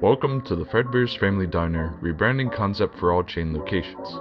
Welcome to the Fredbear's Family Diner rebranding concept for all chain locations.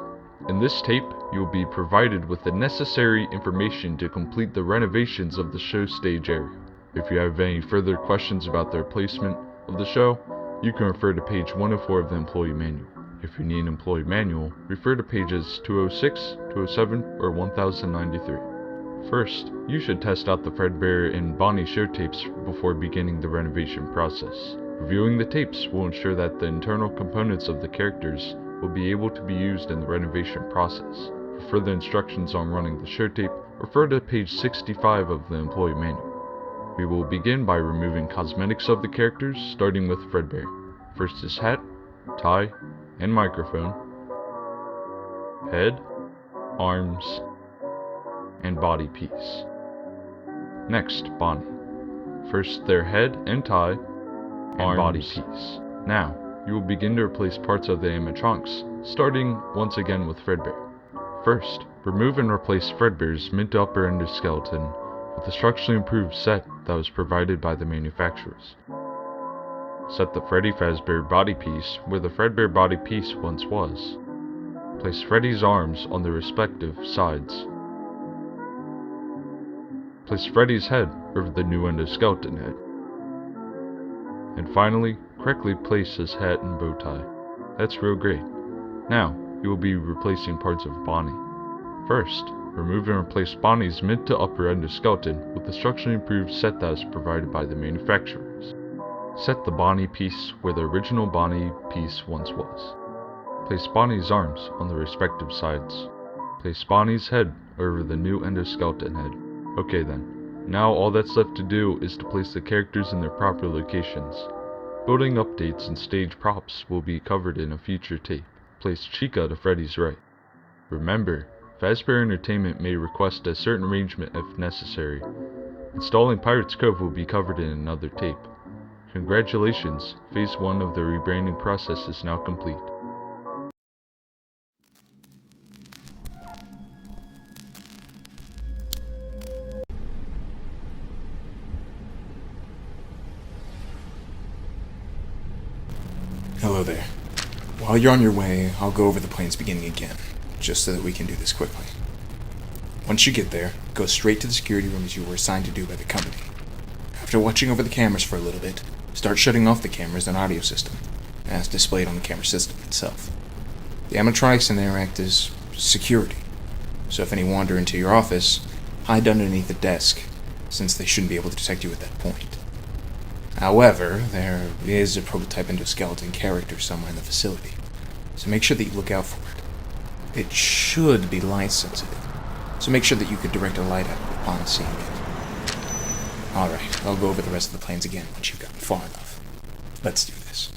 In this tape, you will be provided with the necessary information to complete the renovations of the show stage area. If you have any further questions about the replacement of the show, you can refer to page 104 of the employee manual. If you need an employee manual, refer to pages 206, 207, or 1093. First, you should test out the Fredbear and Bonnie show tapes before beginning the renovation process. Reviewing the tapes will ensure that the internal components of the characters will be able to be used in the renovation process. For further instructions on running the show tape, refer to page 65 of the employee manual. We will begin by removing cosmetics of the characters, starting with Fredbear. First is hat, tie, and microphone, head, arms, and body piece. Next, Bonnie. First their head and tie, and body piece. Now, you will begin to replace parts of the animatronics, starting once again with Fredbear. First, remove and replace Fredbear's mid to upper endoskeleton with a structurally improved set that was provided by the manufacturers. Set the Freddy Fazbear body piece where the Fredbear body piece once was. Place Freddy's arms on the respective sides. Place Freddy's head over the new endoskeleton head. And finally, correctly place his hat and bow tie. That's real great. Now, you will be replacing parts of Bonnie. First, remove and replace Bonnie's mid to upper endoskeleton with the structurally improved set that was provided by the manufacturers. Set the Bonnie piece where the original Bonnie piece once was. Place Bonnie's arms on the respective sides. Place Bonnie's head over the new endoskeleton head. Okay then, now all that's left to do is to place the characters in their proper locations. Building updates and stage props will be covered in a future tape. Place Chica to Freddy's right. Remember, Fazbear Entertainment may request a certain arrangement if necessary. Installing Pirate's Cove will be covered in another tape. Congratulations, phase 1 of the rebranding process is now complete. Hello there. While you're on your way, I'll go over the plans beginning again, just so that we can do this quickly. Once you get there, go straight to the security room as you were assigned to do by the company. After watching over the cameras for a little bit, start shutting off the cameras and audio system, as displayed on the camera system itself. The animatronics in there act as security, so if any wander into your office, hide underneath the desk, since they shouldn't be able to detect you at that point. However, there is a prototype endoskeleton character somewhere in the facility, so make sure that you look out for it. It should be light sensitive, so make sure that you could direct a light at it upon seeing it. Alright, I'll go over the rest of the plans again once you've gotten far enough. Let's do this.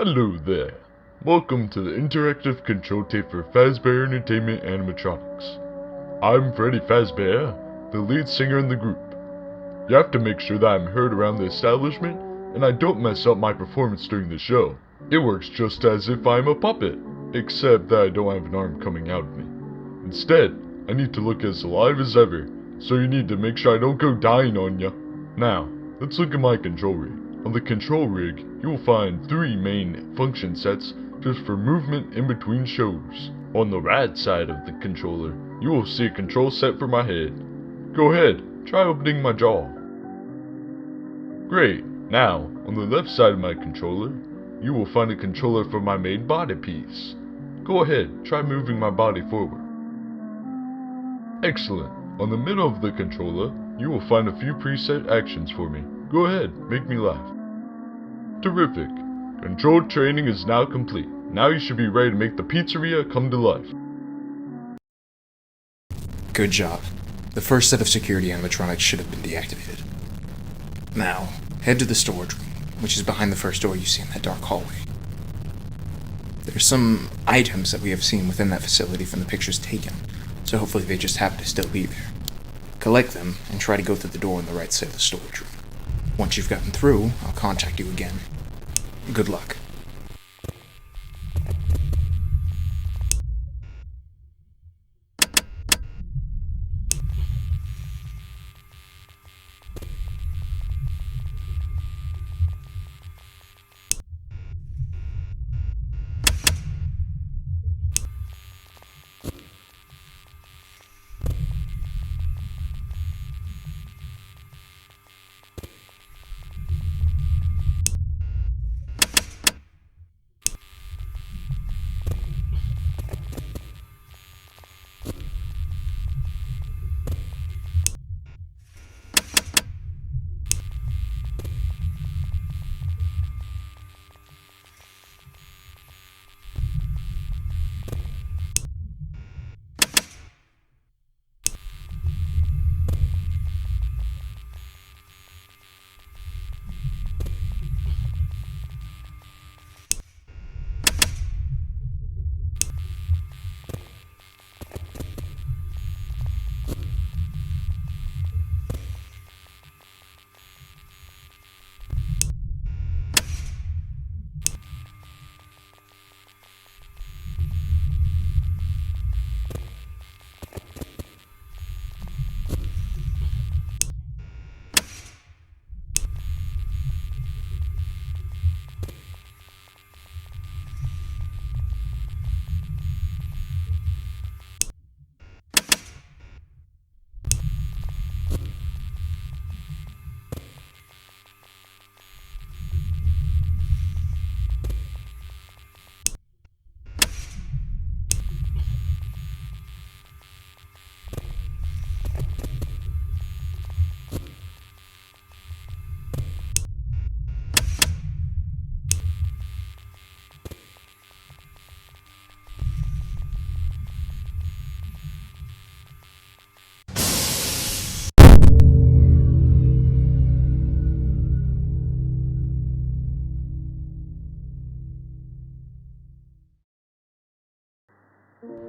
Hello there. Welcome to the interactive control tape for Fredbear Entertainment Animatronics. I'm Freddy Fazbear, the lead singer in the group. You have to make sure that I'm heard around the establishment and I don't mess up my performance during the show. It works just as if I'm a puppet, except that I don't have an arm coming out of me. Instead, I need to look as alive as ever, so you need to make sure I don't go dying on ya. Now, let's look at my control rig. On the control rig, you will find 3 main function sets just for movement in between shows. On the right side of the controller, you will see a control set for my head. Go ahead, try opening my jaw. Great. Now, on the left side of my controller, you will find a controller for my main body piece. Go ahead, try moving my body forward. Excellent. On the middle of the controller, you will find a few preset actions for me. Go ahead, make me laugh. Terrific. Control training is now complete. Now you should be ready to make the pizzeria come to life. Good job. The first set of security animatronics should have been deactivated. Now, head to the storage room, which is behind the first door you see in that dark hallway. There's some items that we have seen within that facility from the pictures taken, so hopefully they just happen to still be there. Collect them and try to go through the door on the right side of the storage room. Once you've gotten through, I'll contact you again. Good luck.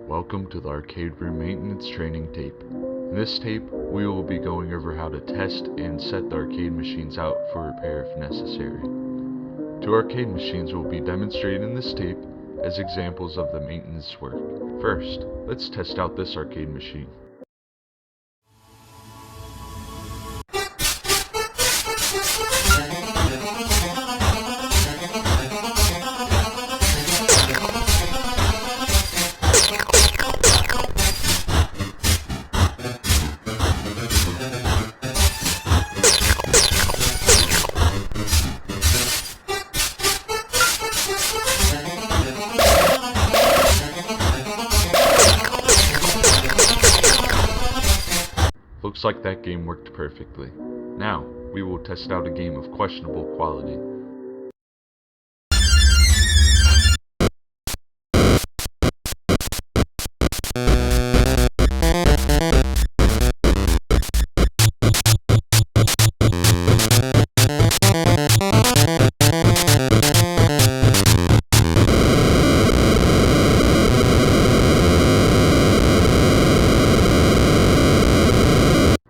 Welcome to the arcade room maintenance training tape. In this tape, we will be going over how to test and set the arcade machines out for repair if necessary. 2 arcade machines will be demonstrated in this tape as examples of the maintenance work. First, let's test out this arcade machine. Looks like that game worked perfectly. Now, we will test out a game of questionable quality.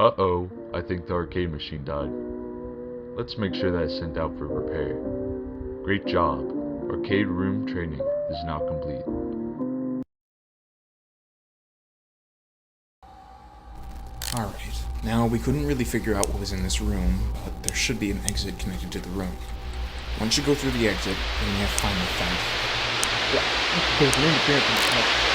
Uh-oh, I think the arcade machine died. Let's make sure that it's sent out for repair. Great job. Arcade room training is now complete. Alright, now we couldn't really figure out what was in this room, but there should be an exit connected to the room. Once you go through the exit, you may have finally found it. There's an interference.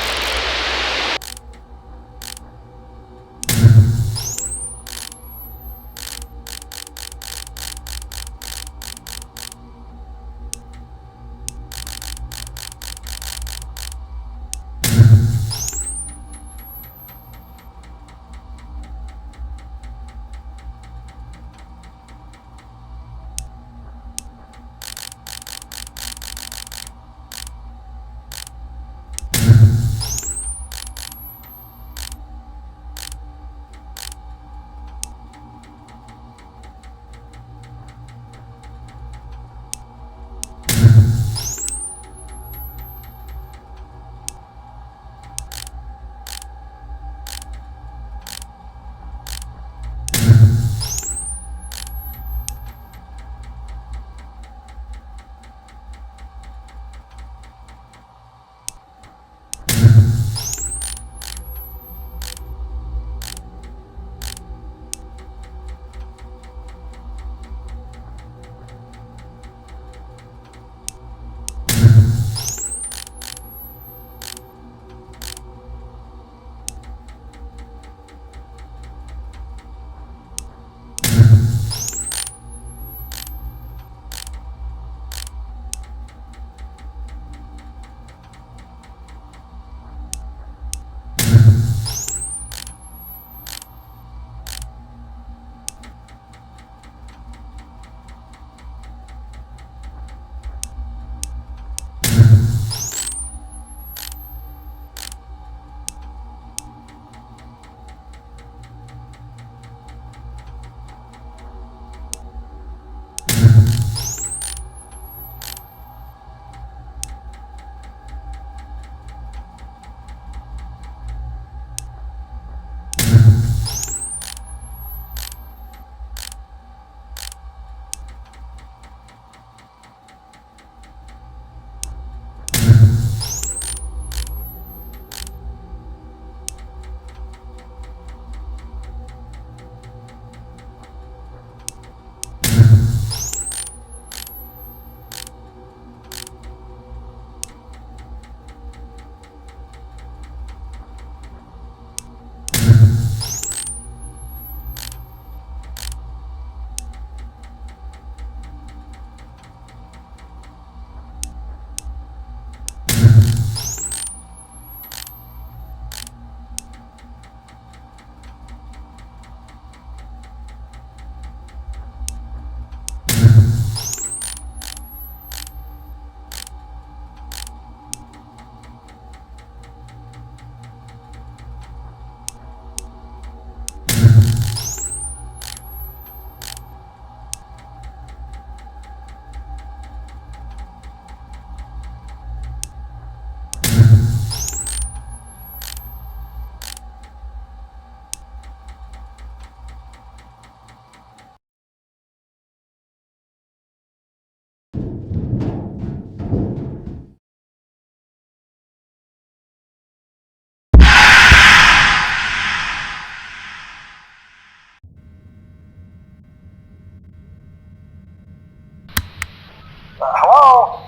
Hello.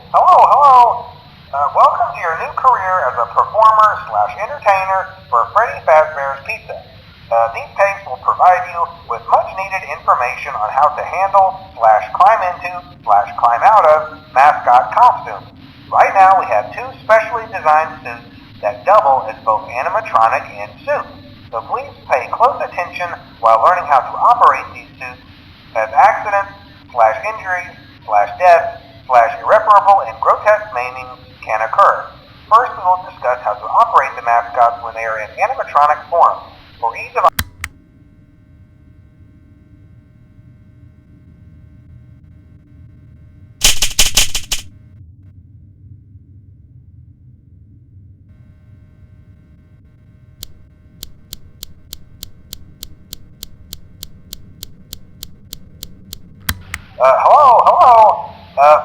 Welcome to your new career as a performer/entertainer for Fredbear's Pizza. These tapes will provide you with much-needed information on how to handle/climb into/climb out of Mascot costumes. Right now, we have two specially designed suits that double as both animatronic and suit. So please pay close attention while learning how to operate these suits, as accidents/injuries/death/irreparable and grotesque maiming can occur. First, we will discuss how to operate the mascots when they are in animatronic form. For ease of Hello.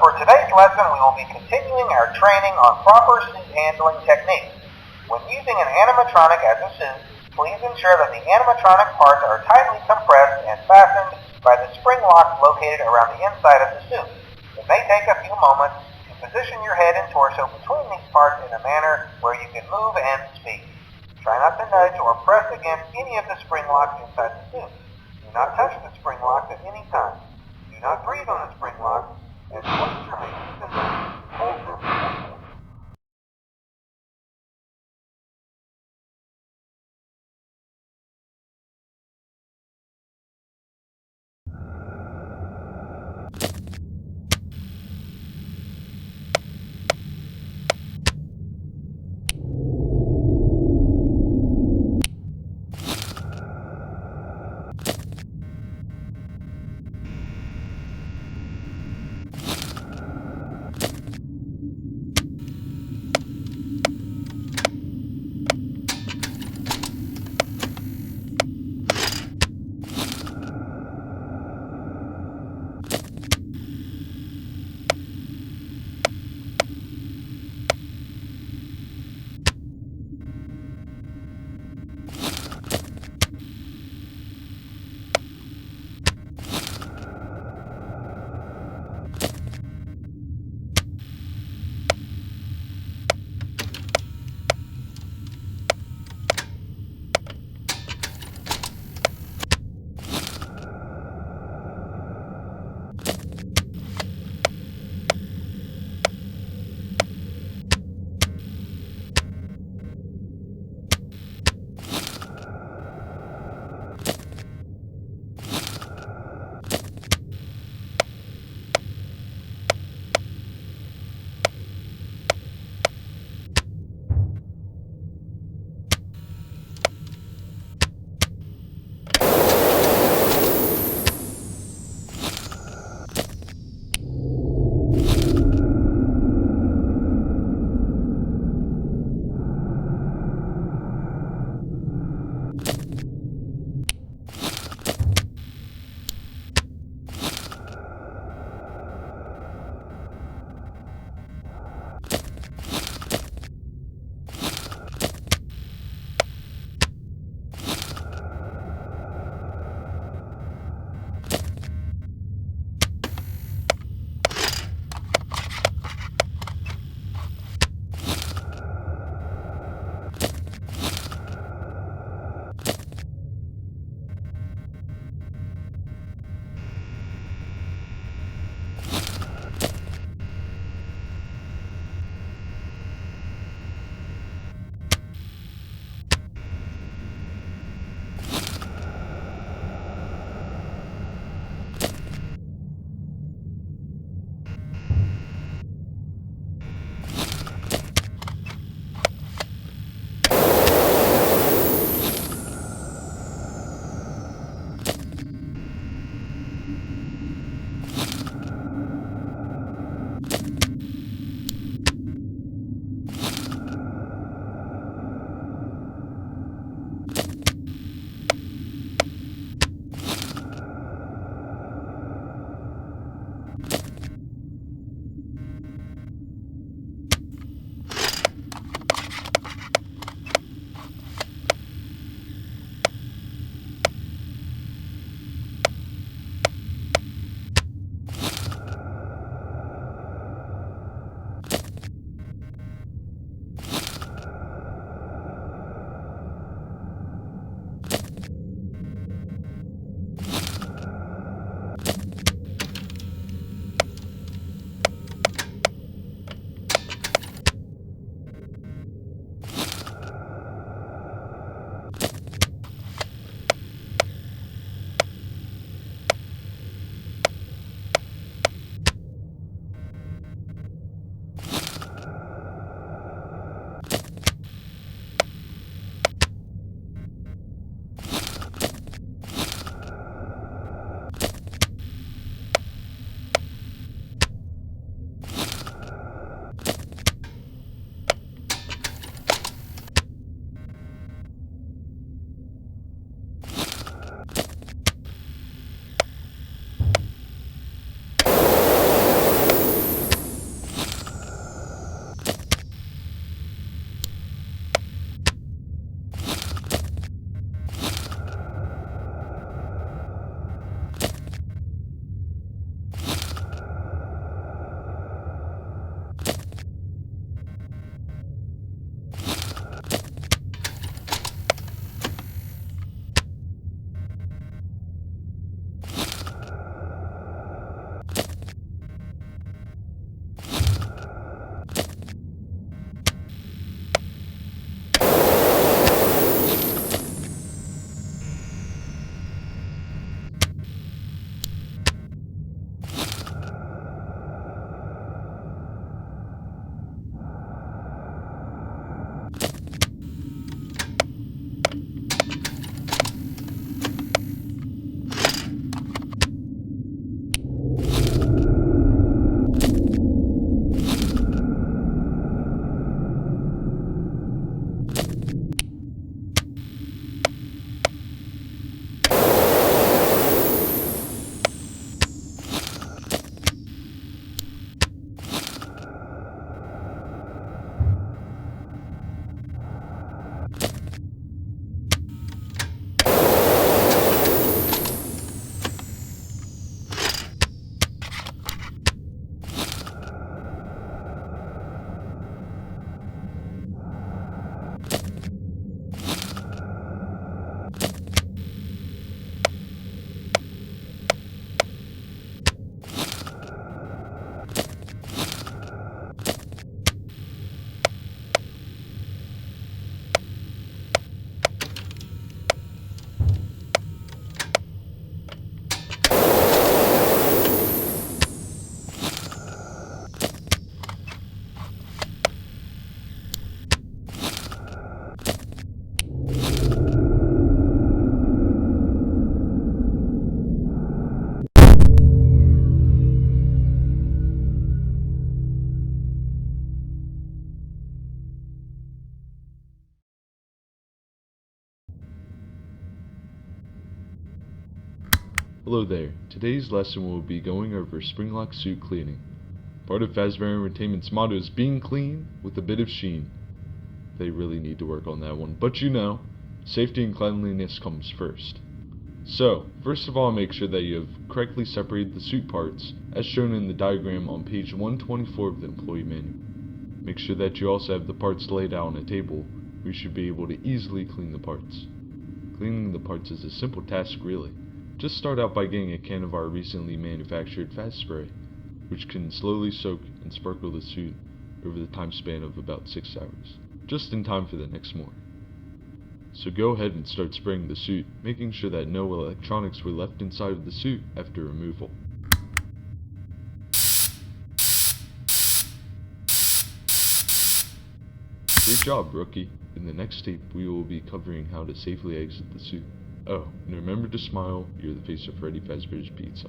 For today's lesson, we will be continuing our training on proper suit handling techniques. When using an animatronic as a suit, please ensure that the animatronic parts are tightly compressed and fastened by the spring locks located around the inside of the suit. It may take a few moments to position your head and torso between these parts in a manner where you can move and speak. Try not to nudge or press against any of the spring locks inside the suit. Do not touch the spring locks at any time. Do not breathe on the spring locks, and place your hands in them. Hold them tightly. Hello there. Today's lesson will be going over Springlock suit cleaning. Part of Fazbear Entertainment's motto is being clean with a bit of sheen. They really need to work on that one, but you know, safety and cleanliness comes first. So, first of all, make sure that you have correctly separated the suit parts, as shown in the diagram on page 124 of the employee manual. Make sure that you also have the parts laid out on a table, where you should be able to easily clean the parts. Cleaning the parts is a simple task, really. Just start out by getting a can of our recently manufactured fast spray, which can slowly soak and sparkle the suit over the time span of about 6 hours, just in time for the next morning. So go ahead and start spraying the suit, making sure that no electronics were left inside of the suit after removal. Great job, rookie. In the next tape, we will be covering how to safely exit the suit. Oh, and remember to smile, you're the face of Freddy Fazbear's Pizza.